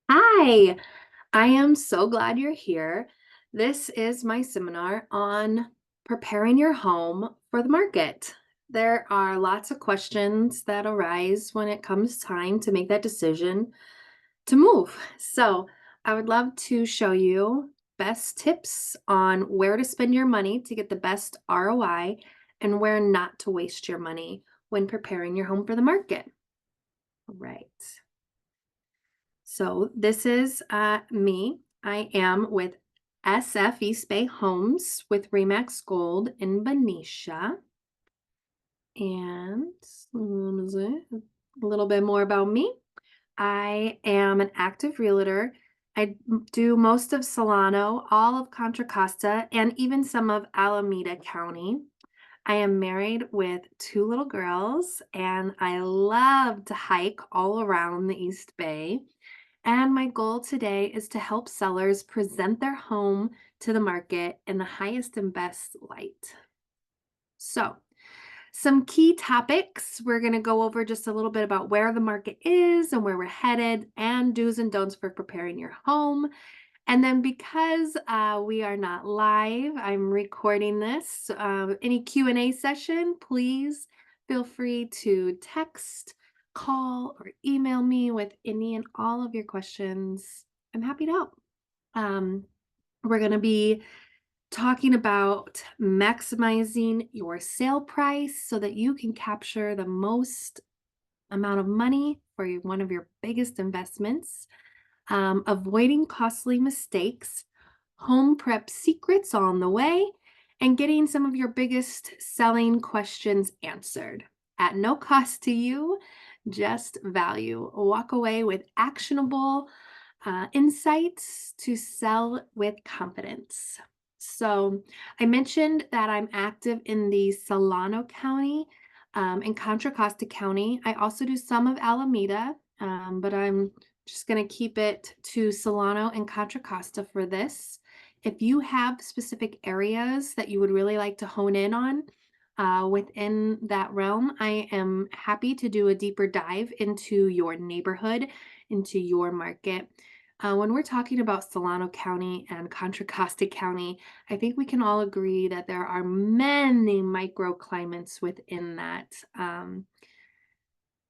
Hi, I am so glad you're here. This is my seminar on preparing your home for the market. There are lots of questions that arise when it comes time to make that decision to move. So, I would love to show you best tips on where to spend your money to get the best ROI and where not to waste your money when preparing your home for the market. Right. So this is me. I am with SF East Bay Homes with Remax Gold in Benicia. And what is it? A little bit more about me. I am an active realtor. Do most of Solano, all of Contra Costa, and even some of Alameda County. I am married with two little girls, and I love to hike all around the East Bay. And my goal today is to help sellers present their home to the market in the highest and best light. So, some key topics. We're going to go over just a little bit about where the market is and where we're headed, and do's and don'ts for preparing your home. And then because we are not live, I'm recording this. Any Q&A session, please feel free to text, call, or email me with any and all of your questions. I'm happy to help. We're going to be talking about maximizing your sale price so that you can capture the most amount of money for one of your biggest investments, avoiding costly mistakes, home prep secrets on the way, and getting some of your biggest selling questions answered at no cost to you, just value. Walk away with actionable insights to sell with confidence. So, I mentioned that I'm active in the Solano County and Contra Costa County. I also do some of Alameda, but I'm just going to keep it to Solano and Contra Costa for this. If you have specific areas that you would really like to hone in on within that realm, I am happy to do a deeper dive into your neighborhood, into your market. When we're talking about Solano County and Contra Costa County, I think we can all agree that there are many microclimates within that.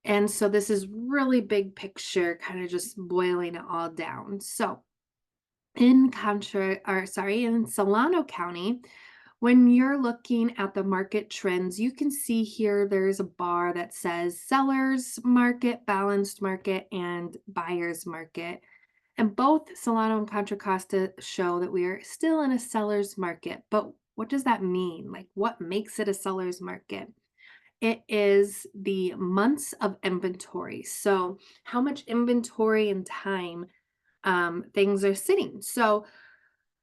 And so this is really big picture, kind of just boiling it all down. So in Solano County, when you're looking at the market trends, you can see here there's a bar that says sellers market, balanced market, and buyers market. And both Solano and Contra Costa show that we are still in a seller's market. But what does that mean? Like, what makes it a seller's market? It is the months of inventory. So, how much inventory and time things are sitting. So,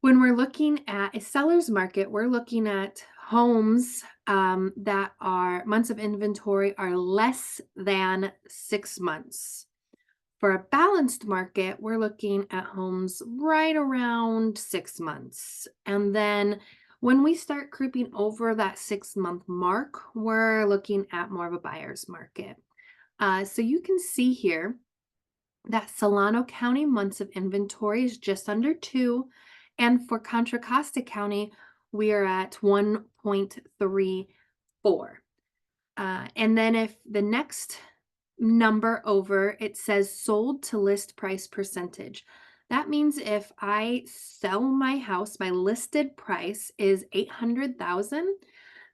when we're looking at a seller's market, we're looking at homes that are months of inventory are less than 6 months. For a balanced market, we're looking at homes right around 6 months. And then when we start creeping over that 6 month mark, we're looking at more of a buyer's market. So you can see here that Solano County months of inventory is just under 2. And for Contra Costa County, we are at 1.34. And then if the next number over, it says sold to list price percentage. That means if I sell my house, my listed price is 800,000,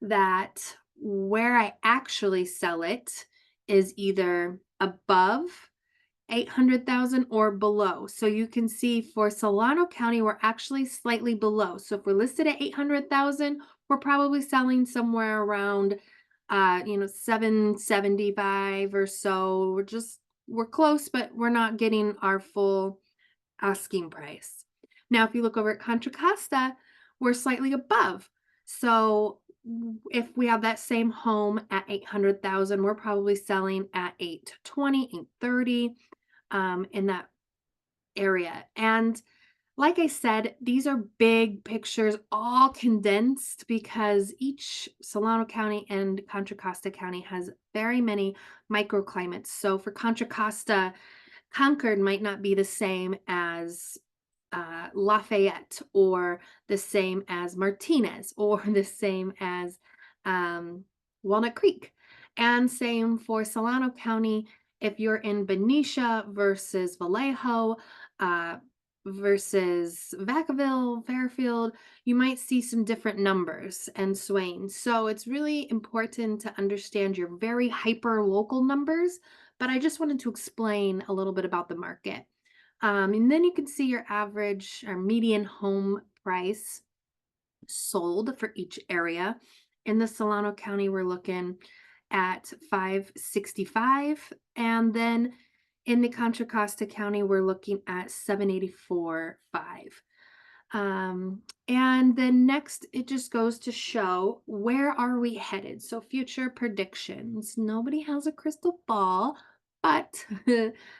that where I actually sell it is either above 800,000 or below. So you can see for Solano County, we're actually slightly below. So if we're listed at 800,000, we're probably selling somewhere around 775 or so. We're close, but we're not getting our full asking price. Now, if you look over at Contra Costa, we're slightly above. So if we have that same home at 800,000, we're probably selling at 820, 830 in that area. And like I said, these are big pictures, all condensed because each Solano County and Contra Costa County has very many microclimates. So for Contra Costa, Concord might not be the same as Lafayette, or the same as Martinez, or the same as um, Walnut Creek. And same for Solano County. If you're in Benicia versus Vallejo, uh, versus Vacaville, Fairfield, you might see some different numbers and swaying. So it's really important to understand your very hyper local numbers. But I just wanted to explain a little bit about the market. And then you can see your average or median home price sold for each area. In the Solano County, we're looking at 565, and then in the Contra Costa County, we're looking at 784.5. And then next, it just goes to show where are we headed. So future predictions. Nobody has a crystal ball, but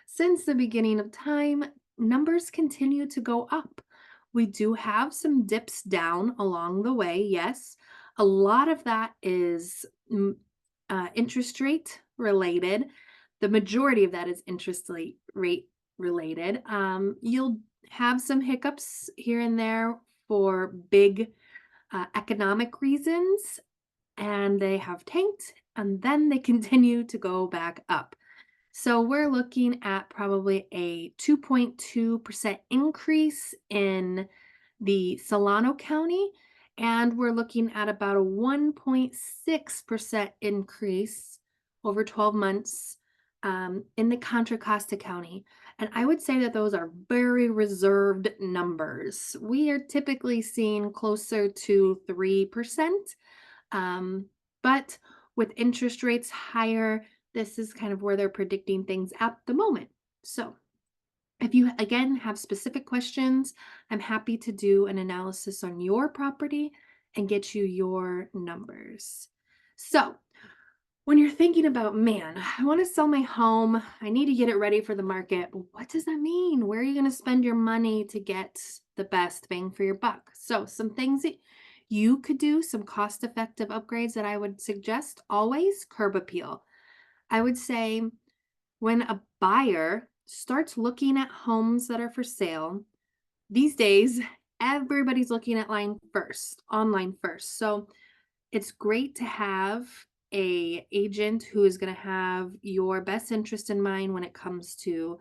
since the beginning of time, numbers continue to go up. We do have some dips down along the way. Yes, a lot of that is interest rate related. The majority of that is rate related. You'll have some hiccups here and there for big economic reasons, and they have tanked and then they continue to go back up. So we're looking at probably a 2.2% increase in the Solano County, and we're looking at about a 1.6% increase over 12 months in the Contra Costa County. And I would say that those are very reserved numbers. We are typically seeing closer to 3%. Um, but with interest rates higher, this is kind of where they're predicting things at the moment. So if you again have specific questions, I'm happy to do an analysis on your property and get you your numbers. So when you're thinking about, man, I want to sell my home, I need to get it ready for the market. What does that mean? Where are you going to spend your money to get the best bang for your buck? So, some things that you could do, some cost effective upgrades that I would suggest always: curb appeal. I would say when a buyer starts looking at homes that are for sale, these days, everybody's looking at online first. So, it's great to have a agent who is going to have your best interest in mind when it comes to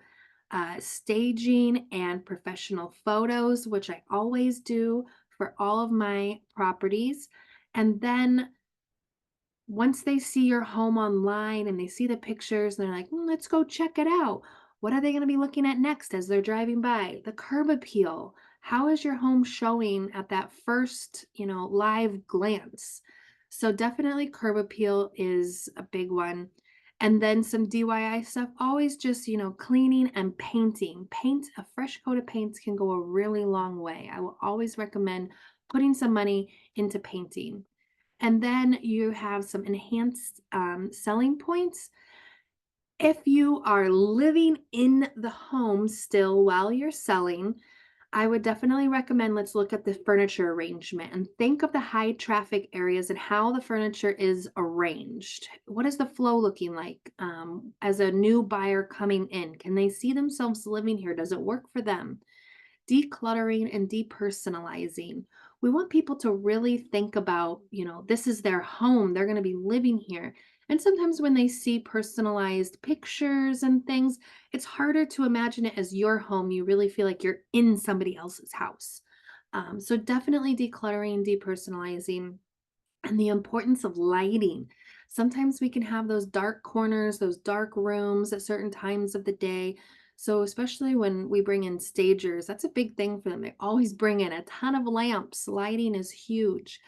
staging and professional photos, which I always do for all of my properties. And then once they see your home online and they see the pictures, they're like, let's go check it out. What are they going to be looking at next as they're driving by? The curb appeal. How is your home showing at that first, live glance? So definitely curb appeal is a big one. And then some DIY stuff, always just, cleaning and painting. Paint, a fresh coat of paint can go a really long way. I will always recommend putting some money into painting. And then you have some enhanced selling points. If you are living in the home still while you're selling, I would definitely recommend let's look at the furniture arrangement and think of the high traffic areas and how the furniture is arranged. What is the flow looking like as a new buyer coming in? Can they see themselves living here? Does it work for them? Decluttering and depersonalizing. We want people to really think about, this is their home. They're going to be living here. And sometimes when they see personalized pictures and things, it's harder to imagine it as your home. You really feel like you're in somebody else's house. So definitely decluttering, depersonalizing, and the importance of lighting. Sometimes we can have those dark corners, those dark rooms at certain times of the day. So, especially when we bring in stagers, that's a big thing for them. They always bring in a ton of lamps. Lighting is huge.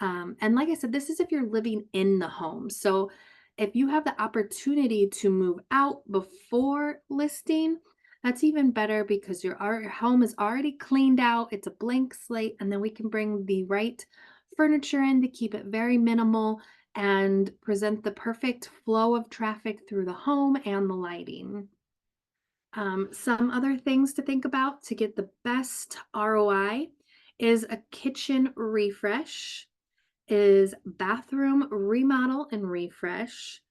And like I said, this is if you're living in the home. So, if you have the opportunity to move out before listing, that's even better because your home is already cleaned out. It's a blank slate, and then we can bring the right furniture in to keep it very minimal and present the perfect flow of traffic through the home and the lighting. Some other things to think about to get the best ROI is a kitchen refresh, is bathroom remodel and refresh,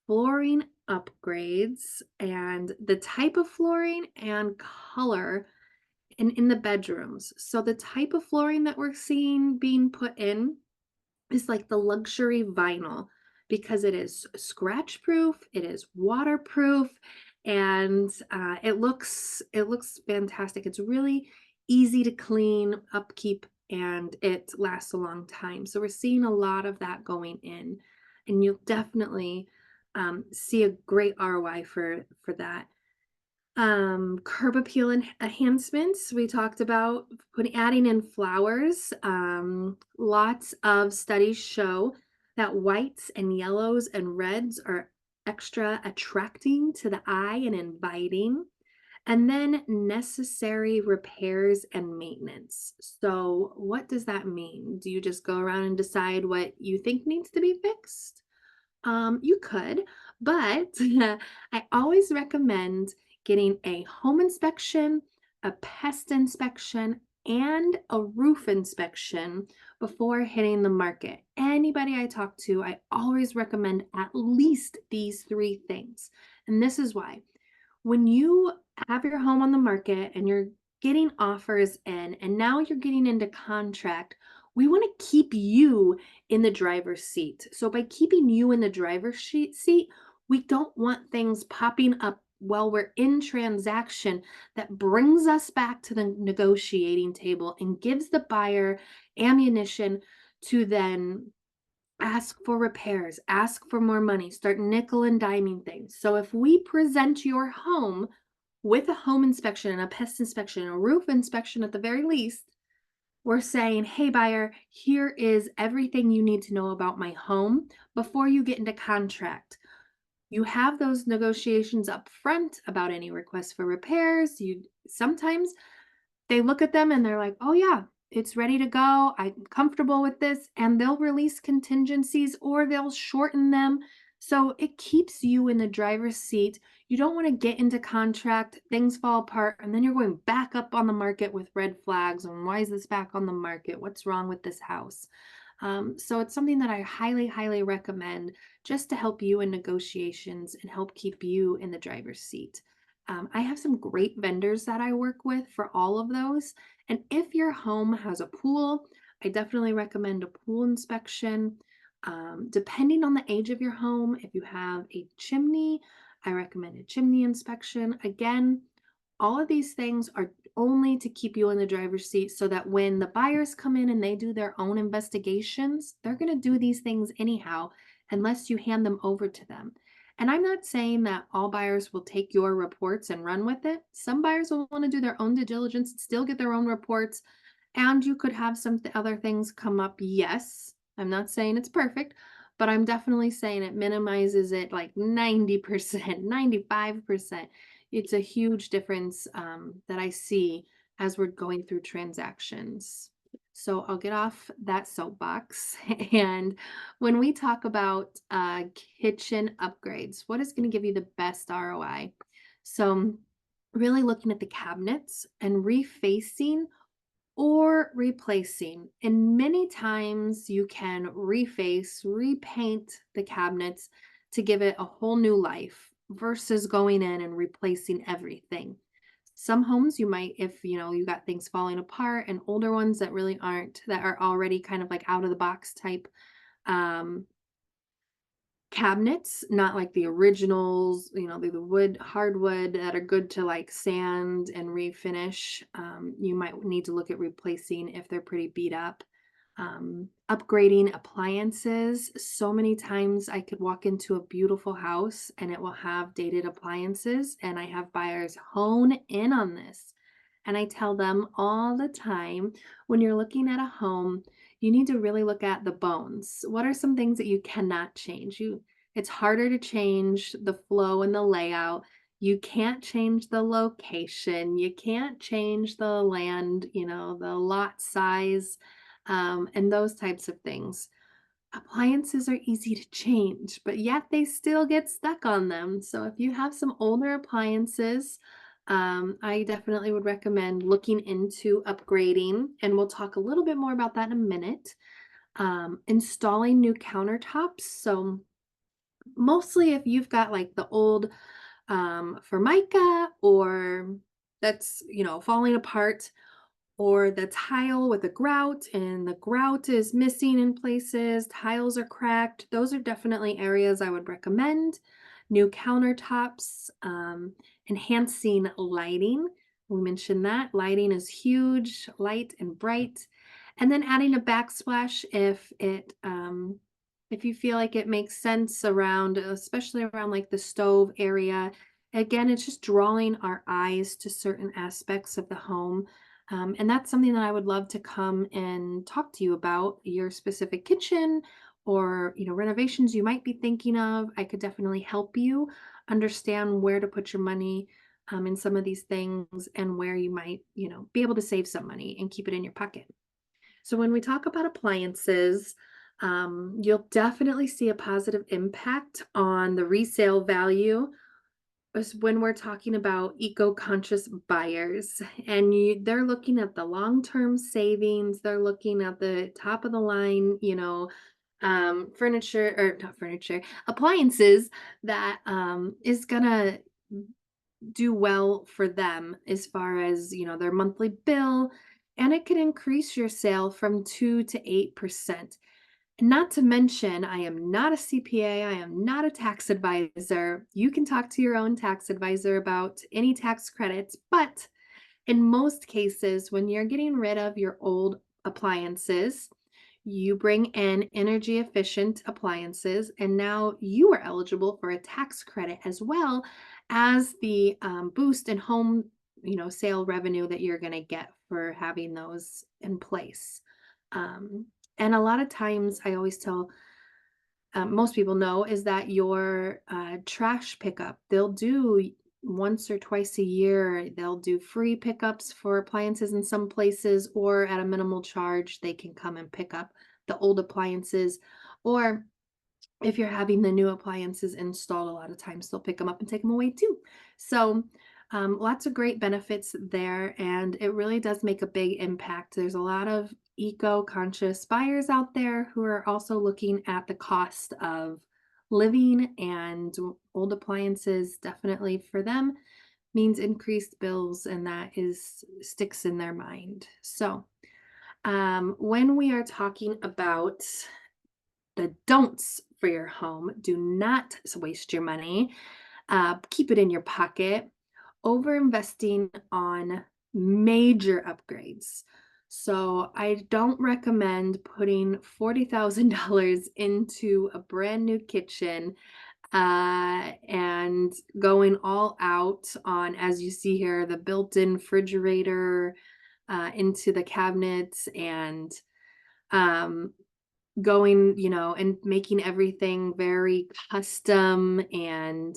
flooring upgrades and the type of flooring and color in the bedrooms. So the type of flooring that we're seeing being put in is like the luxury vinyl because it is scratch proof, it is waterproof, and it looks fantastic. It's really easy to clean, upkeep, and it lasts a long time. So we're seeing a lot of that going in, and you'll definitely see a great ROI for that. Curb appeal enhancements. We talked about adding in flowers. Lots of studies show that whites and yellows and reds are extra attracting to the eye and inviting. And then necessary repairs and maintenance. So, what does that mean? Do you just go around and decide what you think needs to be fixed? You could, but I always recommend getting a home inspection, a pest inspection, and a roof inspection before hitting the market. Anybody I talk to, I always recommend at least these three things. And this is why when you have your home on the market and you're getting offers in, and now you're getting into contract, we want to keep you in the driver's seat. So, by keeping you in the driver's seat, we don't want things popping up while we're in transaction that brings us back to the negotiating table and gives the buyer ammunition to then ask for repairs, ask for more money, start nickel and diming things. So if we present your home with a home inspection and a pest inspection and a roof inspection at the very least, we're saying, hey, buyer, here is everything you need to know about my home before you get into contract. You have those negotiations up front about any requests for repairs. You sometimes they look at them and they're like, "Oh yeah, it's ready to go. I'm comfortable with this." And they'll release contingencies or they'll shorten them. So it keeps you in the driver's seat. You don't want to get into contract, things fall apart, and then you're going back up on the market with red flags. And why is this back on the market? What's wrong with this house? So it's something that I highly, highly recommend just to help you in negotiations and help keep you in the driver's seat. I have some great vendors that I work with for all of those. And if your home has a pool, I definitely recommend a pool inspection. Depending on the age of your home, if you have a chimney, I recommend a chimney inspection. Again, all of these things are only to keep you in the driver's seat so that when the buyers come in and they do their own investigations, they're going to do these things anyhow, unless you hand them over to them. And I'm not saying that all buyers will take your reports and run with it. Some buyers will want to do their own due diligence and still get their own reports. And you could have some other things come up. Yes, I'm not saying it's perfect, but I'm definitely saying it minimizes it like 90%, 95%. It's a huge difference that I see as we're going through transactions. So I'll get off that soapbox. And when we talk about kitchen upgrades, what is going to give you the best ROI? So, really looking at the cabinets and refacing or replacing. And many times you can reface, repaint the cabinets to give it a whole new life versus going in and replacing everything. Some homes you might, if you got things falling apart, and older ones that really aren't, that are already kind of like out of the box type um cabinets, not like the originals, the wood, hardwood that are good to like sand and refinish. You might need to look at replacing if they're pretty beat up. Upgrading appliances. So many times I could walk into a beautiful house and it will have dated appliances, and I have buyers hone in on this. And I tell them all the time, when you're looking at a home, you need to really look at the bones. What are some things that you cannot change? It's harder to change the flow and the layout. You can't change the location. You can't change the land, the lot size, and those types of things. Appliances are easy to change, but yet they still get stuck on them. So if you have some older appliances, I definitely would recommend looking into upgrading, and we'll talk a little bit more about that in a minute. Installing new countertops. So Mostly if you've got like the old formica or that's, falling apart, or the tile with a grout and the grout is missing in places, tiles are cracked. Those are definitely areas I would recommend. New countertops, enhancing lighting. We mentioned that lighting is huge, light and bright. And then adding a backsplash if you feel like it makes sense around, especially around like the stove area. Again, it's just drawing our eyes to certain aspects of the home, and that's something that I would love to come and talk to you about your specific kitchen or, renovations you might be thinking of. I could definitely help you understand where to put your money in some of these things and where you might, be able to save some money and keep it in your pocket. So when we talk about appliances, you'll definitely see a positive impact on the resale value is when we're talking about eco-conscious buyers, and they're looking at the long-term savings, they're looking at the top of the line, furniture or not furniture, appliances that is gonna do well for them as far as, their monthly bill, and it can increase your sale from 2 to 8%. Not to mention, I am not a CPA, I am not a tax advisor. You can talk to your own tax advisor about any tax credits, but in most cases, when you're getting rid of your old appliances, you bring in energy efficient appliances, and now you are eligible for a tax credit as well as the boost in home, sale revenue that you're going to get for having those in place. Um, and a lot of times, I always tell most people know is that your trash pickup, they'll do once or twice a year, they'll do free pickups for appliances in some places, or at a minimal charge, they can come and pick up the old appliances. Or if you're having the new appliances installed, a lot of times they'll pick them up and take them away too. So, lots of great benefits there, and it really does make a big impact. There's a lot of eco conscious buyers out there who are also looking at the cost of living, and old appliances definitely for them means increased bills, and that is sticks in their mind. So, when we are talking about the don'ts for your home, do not waste your money. Keep it in your pocket. Over investing on major upgrades. So I don't recommend putting $40,000 into a brand new kitchen and going all out on, as you see here, the built-in refrigerator into the cabinets and um, going, and making everything very custom and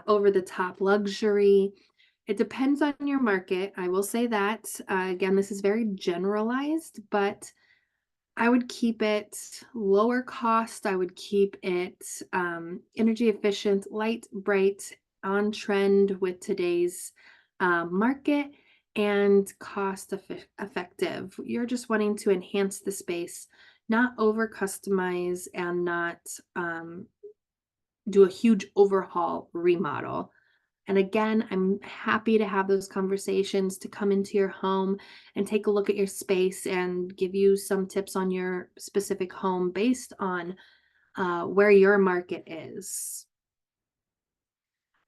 over the top luxury. It depends on your market. I will say that. Again, this is very generalized, but I would keep it lower cost. I would keep it energy efficient, light, bright, on trend with today's market, and effective. You're just wanting to enhance the space, not over customize and not do a huge overhaul remodel. And again, I'm happy to have those conversations to come into your home and take a look at your space and give you some tips on your specific home based on where your market is.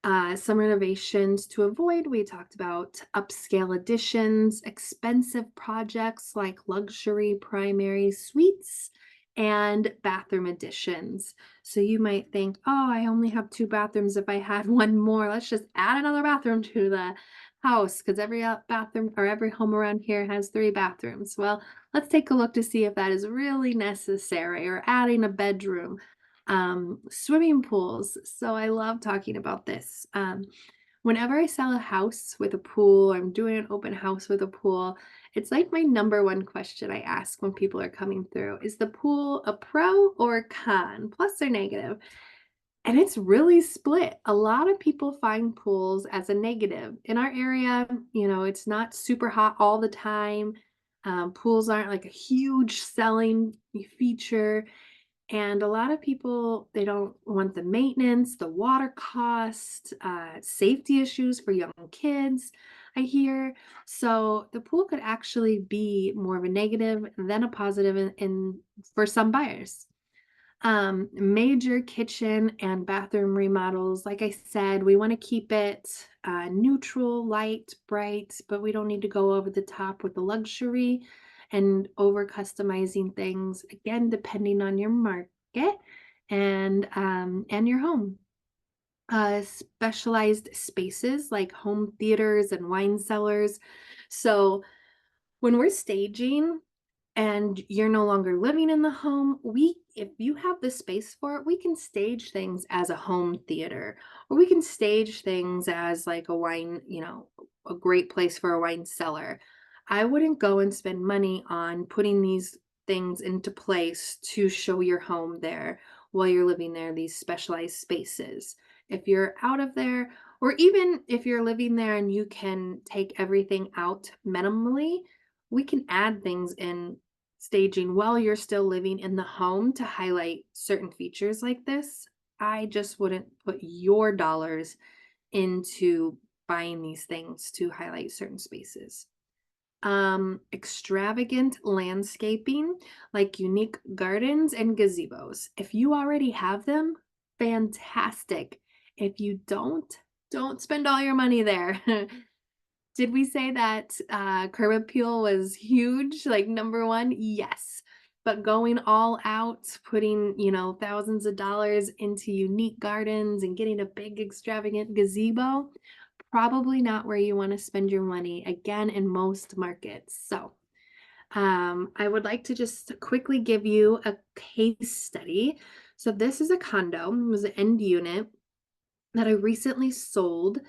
Some renovations to avoid. We talked about upscale additions, expensive projects like luxury primary suites, and bathroom additions. So you might think, oh, I only have two bathrooms. If I had one more, let's just add another bathroom to the house because every bathroom or every home around here has three bathrooms. Well, let's take a look to see if that is really necessary, or adding a bedroom, swimming pools. So I love talking about this. Whenever I sell a house with a pool, I'm doing an open house with a pool, it's like my number one question I ask when people are coming through: is the pool a pro or a con, plus or negative? And it's really split. A lot of people find pools as a negative. In our area, it's not super hot all the time. Pools aren't like a huge selling feature. And a lot of people, they don't want the maintenance, the water cost, safety issues for young kids, I hear. So the pool could actually be more of a negative than a positive in for some buyers. Major kitchen and bathroom remodels. Like I said, we want to keep it neutral, light, bright, but we don't need to go over the top with the luxury and over customizing things. Again, depending on your market and your home. Specialized spaces like home theaters and wine cellars. So when we're staging, and you're no longer living in the home, we if you have the space for it, we can stage things as a home theater, or we can stage things as like a wine, a great place for a wine cellar. I wouldn't go and spend money on putting these things into place to show your home there while you're living there, these specialized spaces. If you're out of there, or even if you're living there and you can take everything out minimally, we can add things in staging while you're still living in the home to highlight certain features like this. I just wouldn't put your dollars into buying these things to highlight certain spaces. Extravagant landscaping like unique gardens and gazebos. If you already have them, fantastic. If you don't spend all your money there. Did we say that, curb appeal was huge, like, number 1? Yes. But going all out, putting, thousands of dollars into unique gardens and getting a big extravagant gazebo, probably not where you wanna spend your money, again, in most markets. So, I would like to just quickly give you a case study. So this is a condo, it was an end unit that I recently sold.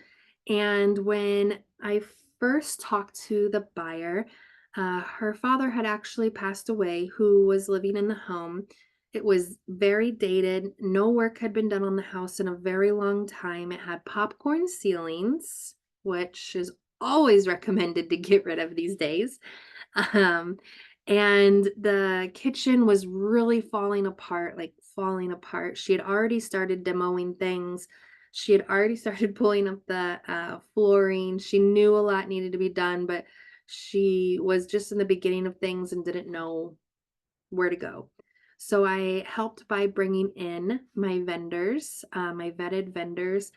And when I first talked to the buyer, her father had actually passed away, who was living in the home. It was very dated. No work had been done on the house in a very long time. It had popcorn ceilings, which is always recommended to get rid of these days. Um, and the kitchen was really falling apart, like falling apart. She had already started demoing things. She had already started pulling up the flooring. She knew a lot needed to be done, but she was just in the beginning of things and didn't know where to go. So I helped by bringing in my vendors, my vetted vendors,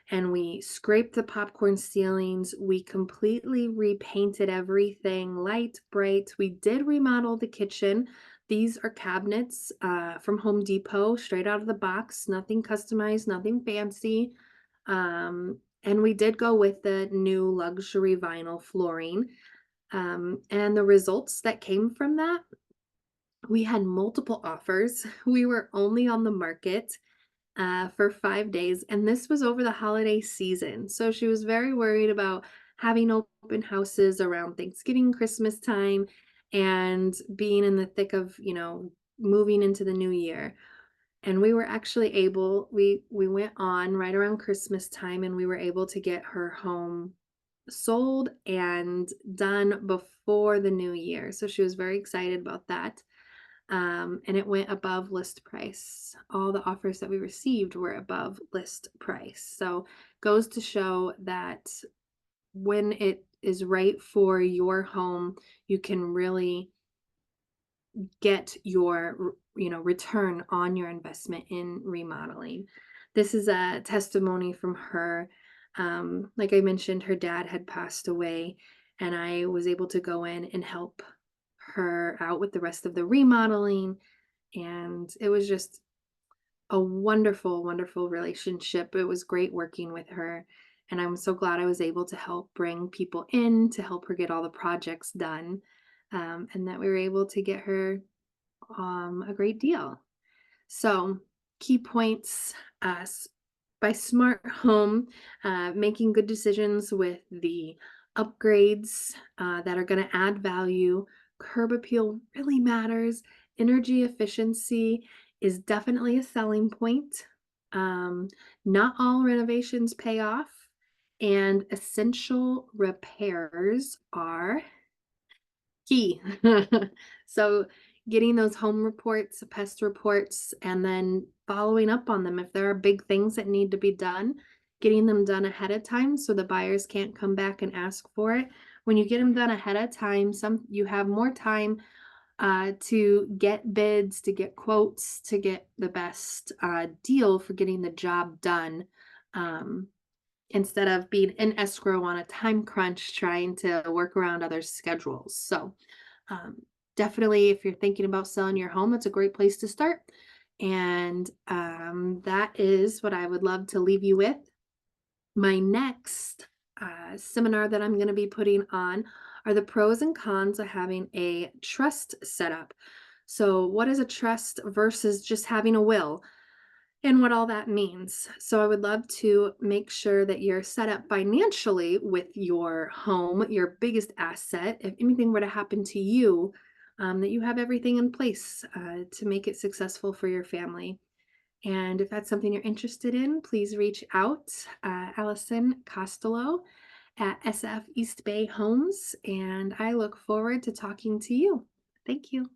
and we scraped the popcorn ceilings. We completely repainted everything light, bright. We did remodel the kitchen. These are cabinets from Home Depot, straight out of the box, nothing customized, nothing fancy. And we did go with the new luxury vinyl flooring. And the results that came from that, we had multiple offers. We were only on the market for 5 days, and this was over the holiday season. So she was very worried about having open houses around Thanksgiving, Christmas time, and being in the thick of, moving into the new year. And we were actually able, we went on right around Christmas time, and we were able to get her home sold and done before the new year. So she was very excited about that. And it went above list price. All the offers that we received were above list price. So goes to show that when it is right for your home, you can really get your return on your investment in remodeling. This is a testimony from her. Like I mentioned, her dad had passed away, and I was able to go in and help her out with the rest of the remodeling, and it was just a wonderful, wonderful relationship. It was great working with her, and I'm so glad I was able to help bring people in to help her get all the projects done, and that we were able to get her a great deal. So, key points, by smart home, making good decisions with the upgrades that are going to add value. Curb appeal really matters. Energy efficiency is definitely a selling point. Um, Not all renovations pay off, and essential repairs are key. So getting those home reports, pest reports, and then following up on them. If there are big things that need to be done, getting them done ahead of time so the buyers can't come back and ask for it. When you get them done ahead of time, you have more time to get bids, to get quotes, to get the best deal for getting the job done. Um, Instead of being in escrow on a time crunch trying to work around other schedules. So, um, definitely, if you're thinking about selling your home, it's a great place to start. And that is what I would love to leave you with. My next seminar that I'm going to be putting on are the pros and cons of having a trust setup. So, what is a trust versus just having a will? And what all that means. So I would love to make sure that you're set up financially with your home, your biggest asset. If anything were to happen to you, that you have everything in place to make it successful for your family. And if that's something you're interested in, please reach out, Allison Costelow at SF East Bay Homes. And I look forward to talking to you. Thank you.